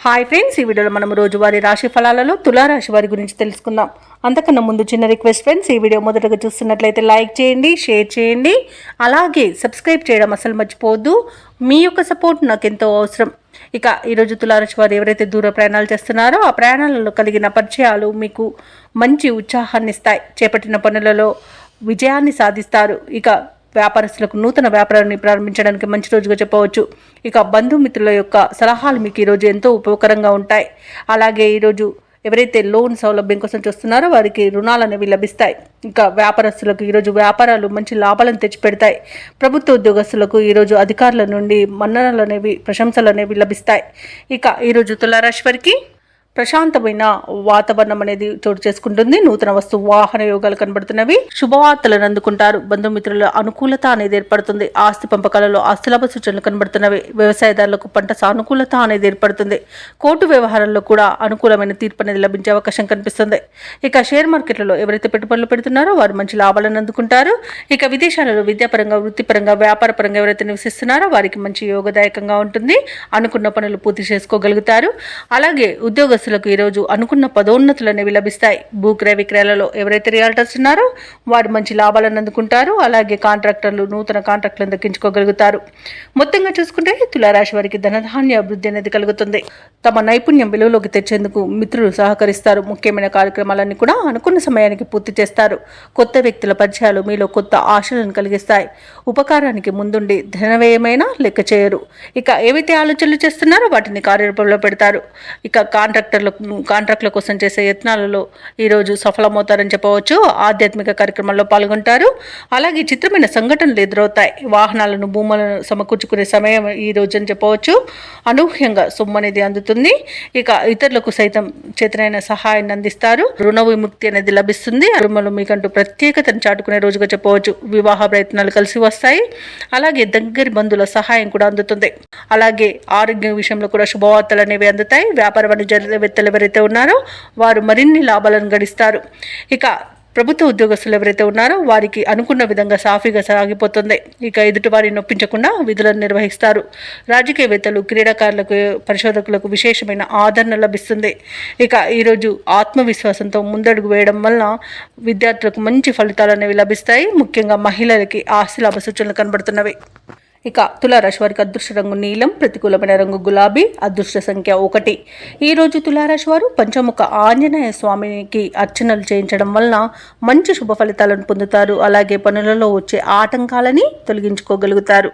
Hi friends, ఈ వీడియోలో మనం రోజువారీ రాశి ఫలాలలో తులారాశి వారి గురించి తెలుసుకుందాం. అంతకన్నా ముందు చిన్న రిక్వెస్ట్ ఫ్రెండ్స్, ఈ వీడియో మొదటగా చూస్తున్నట్లయితే లైక్ చేయండి, షేర్ చేయండి, అలాగే సబ్స్క్రైబ్ చేయడం అసలు మర్చిపోవద్దు. మీ యొక్క సపోర్ట్ నాకు ఎంతో అవసరం. ఇక ఈరోజు తులారాశి వారు ఎవరైతే దూర ప్రయాణాలు చేస్తున్నారో ఆ ప్రయాణాలలో కలిగిన పరిచయాలు మీకు మంచి ఉత్సాహాన్ని ఇస్తాయి. చేపట్టిన పనులలో విజయాన్ని సాధిస్తారు. ఇక వ్యాపారస్తులకు నూతన వ్యాపారాన్ని ప్రారంభించడానికి మంచి రోజుగా చెప్పవచ్చు. ఇక బంధుమిత్రుల యొక్క సలహాలు మీకు ఈరోజు ఎంతో ఉపయోగకరంగా ఉంటాయి. అలాగే ఈరోజు ఎవరైతే లోన్ సౌలభ్యం కోసం చూస్తున్నారో వారికి రుణాలు అనేవి లభిస్తాయి. ఇంకా వ్యాపారస్తులకు ఈరోజు వ్యాపారాలు మంచి లాభాలను తెచ్చిపెడతాయి. ప్రభుత్వ ఉద్యోగస్తులకు ఈరోజు అధికారుల నుండి మన్ననలు అనేవి, ప్రశంసలు అనేవి లభిస్తాయి. ఇక ఈరోజు తులారాశి వారికి ప్రశాంతమైన వాతావరణం అనేది చోటు చేసుకుంటుంది. నూతన వస్తు వాహన యోగాలు కనబడుతున్నవి. శుభవార్తలను అందుకుంటారు. బంధుమిత్రుల అనుకూలత అనేది ఏర్పడుతుంది. ఆస్తి పంపకాలలో ఆస్తిలాభ సూచనలు కనబడుతున్నవి. వ్యవసాయదారులకు పంట సానుకూలత అనేది ఏర్పడుతుంది. కోర్టు వ్యవహారాల్లో కూడా అనుకూలమైన తీర్పు అనేది లభించే అవకాశం కనిపిస్తుంది. ఇక షేర్ మార్కెట్లలో ఎవరైతే పెట్టుబడులు పెడుతున్నారో వారు మంచి లాభాలను అందుకుంటారు. ఇక విదేశాలలో విద్యాపరంగా, వృత్తిపరంగా, వ్యాపారపరంగా ఎవరైతే నివసిస్తున్నారో వారికి మంచి యోగదాయకంగా ఉంటుంది. అనుకున్న పనులు పూర్తి చేసుకోగలుగుతారు. అలాగే ఉద్యోగ ఈరోజు అనుకున్న పదోన్నతులు అనేవి లభిస్తాయి. భూక్రయ విక్రయాలలో ఎవరైతే రియాల్టర్స్ ఉన్నారో వారు మంచి లాభాలను అందుకుంటారు. అలాగే కాంట్రాక్టర్లు నూతన కాంట్రాక్టులను దక్కించుకోగలుగుతారు. మొత్తంగా చూసుకుంటే తులారాశి వారికి ధనధాన్య అభివృద్ధి అనేది కలుగుతుంది. తమ నైపుణ్యం విలువలోకి తెచ్చేందుకు మిత్రులు సహకరిస్తారు. ముఖ్యమైన కార్యక్రమాలన్నీ కూడా అనుకున్న సమయానికి పూర్తి చేస్తారు. కొత్త వ్యక్తుల పరిచయాలు మీలో కొత్త ఆశలను కలిగిస్తాయి. ఉపకారానికి ముందుండి ధనవ్యయమైన లెక్క చేయరు. ఇక ఏవైతే ఆలోచనలు చేస్తున్నారో వాటిని కార్యరూపంలో పెడతారు. ఇక కాంట్రాక్టుల కోసం చేసే యత్నాలలో ఈరోజు సఫలమవుతారని చెప్పవచ్చు. ఆధ్యాత్మిక కార్యక్రమాల్లో పాల్గొంటారు. అలాగే చిత్రమైన సంఘటనలు ఎదురవుతాయి. వాహనాలను, భూములను సమకూర్చుకునే సమయం ఈ రోజు అని చెప్పవచ్చు. అనూహ్యంగా సొమ్ము అనేది అందుతుంది. ఇక ఇతరులకు సైతం చేతనైన సహాయాన్ని అందిస్తారు. రుణ విముక్తి అనేది లభిస్తుంది. రుణములు మీకంటూ ప్రత్యేకతను చాటుకునే రోజుగా చెప్పవచ్చు. వివాహ ప్రయత్నాలు కలిసి వస్తాయి. అలాగే దగ్గరి బంధువుల సహాయం కూడా అందుతుంది. అలాగే ఆరోగ్య విషయంలో కూడా శుభవార్తలు అనేవి అందుతాయి. వ్యాపార వాణిజ్యవేత్తలు ఎవరైతే ఉన్నారో వారు మరిన్ని లాభాలను గడిస్తారు. ఇక ప్రభుత్వ ఉద్యోగస్తులు ఎవరైతే ఉన్నారో వారికి అనుకున్న విధంగా సాఫీగా సాగిపోతుంది. ఇక ఎదుటి వారిని నొప్పించకుండా విధులను నిర్వహిస్తారు. రాజకీయవేత్తలు, క్రీడాకారులకు, పరిశోధకులకు విశేషమైన ఆదరణ లభిస్తుంది. ఇక ఈరోజు ఆత్మవిశ్వాసంతో ముందడుగు వేయడం వలన విద్యార్థులకు మంచి ఫలితాలు అనేవి లభిస్తాయి. ముఖ్యంగా మహిళలకి ఆస్తి లాభ సూచనలు కనబడుతున్నవి. ఇక తులారాశి వారికి అదృష్ట రంగు నీలం, ప్రతికూలమైన రంగు గులాబీ, అదృష్ట సంఖ్య 1. ఈరోజు తులారాశి వారు పంచముఖ ఆంజనేయ స్వామికి అర్చనలు చేయించడం వలన మంచి శుభ ఫలితాలను పొందుతారు. అలాగే పనులలో వచ్చే ఆటంకాలని తొలగించుకోగలుగుతారు.